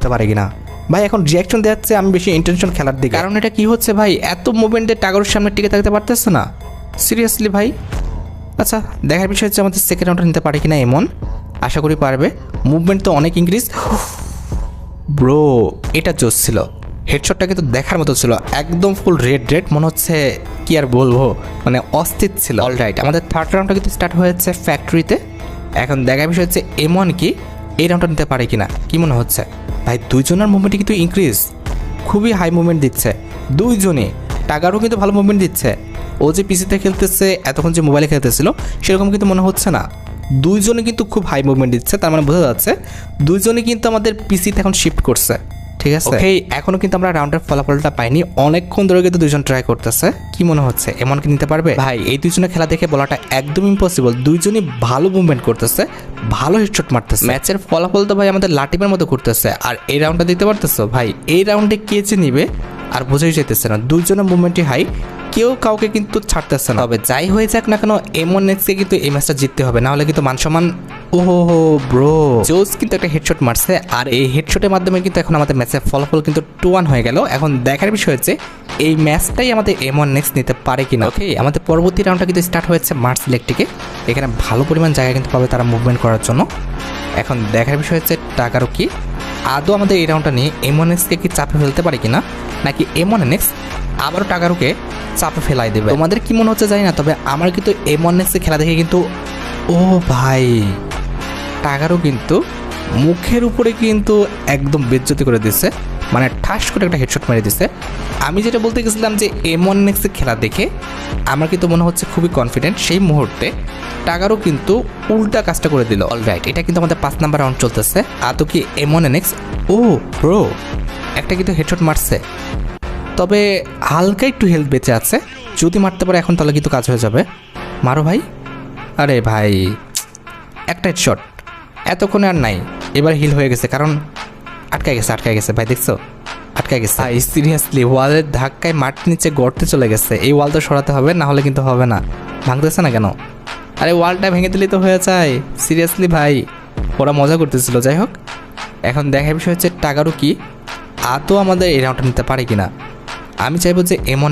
ফেলতে পারে কিনা। ভাই এখন রিয়াকশন দেওয়াচ্ছে আমি বেশি ইন্টেনশন খেলার দিকে, কারণ এটা কি হচ্ছে ভাই, এত মুভমেন্টে টাগারুর সামনে টিকে থাকতে পারতেছে না সিরিয়াসলি ভাই। আচ্ছা দেখার বিষয় হচ্ছে আমাদের সেকেন্ড রাউন্ডটা নিতে পারে কিনা এমন, আশা করি পারবে। মুভমেন্ট তো অনেক ইনক্রিজ। ব্রো এটা জোস ছিল, হেডশটটা কিন্তু দেখার মতো ছিল, একদম ফুল রেড মনে হচ্ছে, কি আর বলবো, মানে অস্থির ছিল। অলরাইট আমাদের থার্ড রাউন্ডটা কিন্তু স্টার্ট হয়েছে ফ্যাক্টরিতে। এখন দেখার বিষয় হচ্ছে এমন কি এই রাউন্ডটা নিতে পারে কিনা, কি মনে হচ্ছে ভাই। দুইজনের মুভমেন্টই কিন্তু ইনক্রিজ, খুবই হাই মুভমেন্ট দিচ্ছে দুইজনই। টাগারও কিন্তু ভালো মুভমেন্ট দিচ্ছে, ও যে পিসিতে খেলতেছে এতক্ষণ যে মোবাইলে খেলতেছিল সেরকম কিন্তু মনে হচ্ছে না। দুইজনে কিন্তু খুব হাই মুভমেন্ট দিচ্ছে, তার মানে বোঝা যাচ্ছে দুইজনই কিন্তু আমাদের পিসিতে এখন শিফট করছে। ঠিক আছে ওকে, এখনো কিন্তু আমরা রাউন্ডের ফলাফলটা পাইনি, অনেকক্ষণ ধরে কিন্তু দুইজন ট্রাই করতেছে। কি মনে হচ্ছে এমন কি নিতে পারবে ভাই? এই দুইজনের খেলা দেখে বলাটা একদম ইম্পসিবল, দুইজনই ভালো মুভমেন্ট করতেছে, ভালো হেডশট মারতেছে। ম্যাচের ফলাফল তো ভাই আমাদের লাটিমের মতো করতেছে। আর এই রাউন্ডটা দেখতে পারতেছো ভাই, এই রাউন্ডে কে যে নিবে আর বোঝাই যেতেছে না, দুইজনের মুভমেন্টই হাই, কেউ কাউকে কিন্তু ছাড়তেছে না। তবে যাই হয়ে যাক না কেন এমন নেক্সটকে কিন্তু এই ম্যাচটা জিততে হবে, না হলে কিন্তু মানসম্মান। ওহো ব্রো জোস কিন্তু একটা হেডশট মারছে, আর এই হেডশটের মাধ্যমে কিন্তু এখন আমাদের ম্যাচের ফলাফল কিন্তু 2-1 হয়ে গেল। এখন দেখার বিষয় হচ্ছে এই ম্যাচটাই আমাদের এমন নেক্সট নিতে পারে কিনা। ওকে আমাদের পরবর্তী রাউন্ডটা কিন্তু স্টার্ট হয়েছে মার্স ইলেকট্রিকে, এখানে ভালো পরিমাণ জায়গা কিন্তু পাবে তারা মুভমেন্ট করার জন্য। এখন দেখার বিষয় হচ্ছে টাকারও কি আদৌ আমাদের এই রাউন্ডটা নিয়ে এমন নেক্সটকে কি চাপে ফেলতে পারে কিনা, নাকি এমন নেক্সট আবারও টাকারুকে চাপে ফেলাই দেবে। তোমাদের কি মনে হচ্ছে জানি না, তবে আমার কিন্তু এমন নেক্সটে খেলা দেখে কিন্তু ও ভাই টাকারও কিন্তু মুখের উপরে কিন্তু একদম বেজ্জতি করে দিচ্ছে, মানে ঠাস করে একটা হেডশট মেরে দিচ্ছে। আমি যেটা বলতে গেছিলাম যে এমন নেক্সটে খেলা দেখে আমার কিন্তু মনে হচ্ছে খুবই কনফিডেন্ট, সেই মুহূর্তে টাকারও কিন্তু উল্টা কাজটা করে দিল। অলরাইট এটা কিন্তু আমাদের 5 নাম্বার রাউন্ড চলতেছে। আদৌ কি এমন নেক্সট, ও ব্রো একটা কিন্তু হেডশট মারছে, তবে হালকা একটু হেলথ বেঁচে আছে, যদি মারতে পারে এখন তাহলে কিন্তু কাজ হয়ে যাবে। মারো ভাই। আরে ভাই একটা হেডশট, এতক্ষণে আর নাই, এবার হিল হয়ে গেছে, কারণ আটকায় গেছে ভাই, দেখছো আটকায় গেছে ভাই। সিরিয়াসলি ওয়ালের ধাক্কায় মাটির নিচে গর্তে চলে গেছে, এই ওয়াল তো সরাতে হবে, না হলে কিন্তু হবে না। ভাঙতেছে না কেন? আরে ওয়ালটা ভেঙে দিলেই তো হয়ে যায়। সিরিয়াসলি ভাই ওরা মজা করতেছিল। যাই হোক এখন দেখার বিষয় হচ্ছে টাকারও কি আদৌ আমাদের এই রাউন্ডটা নিতে পারে কিনা। আমি চাইবো যে এমন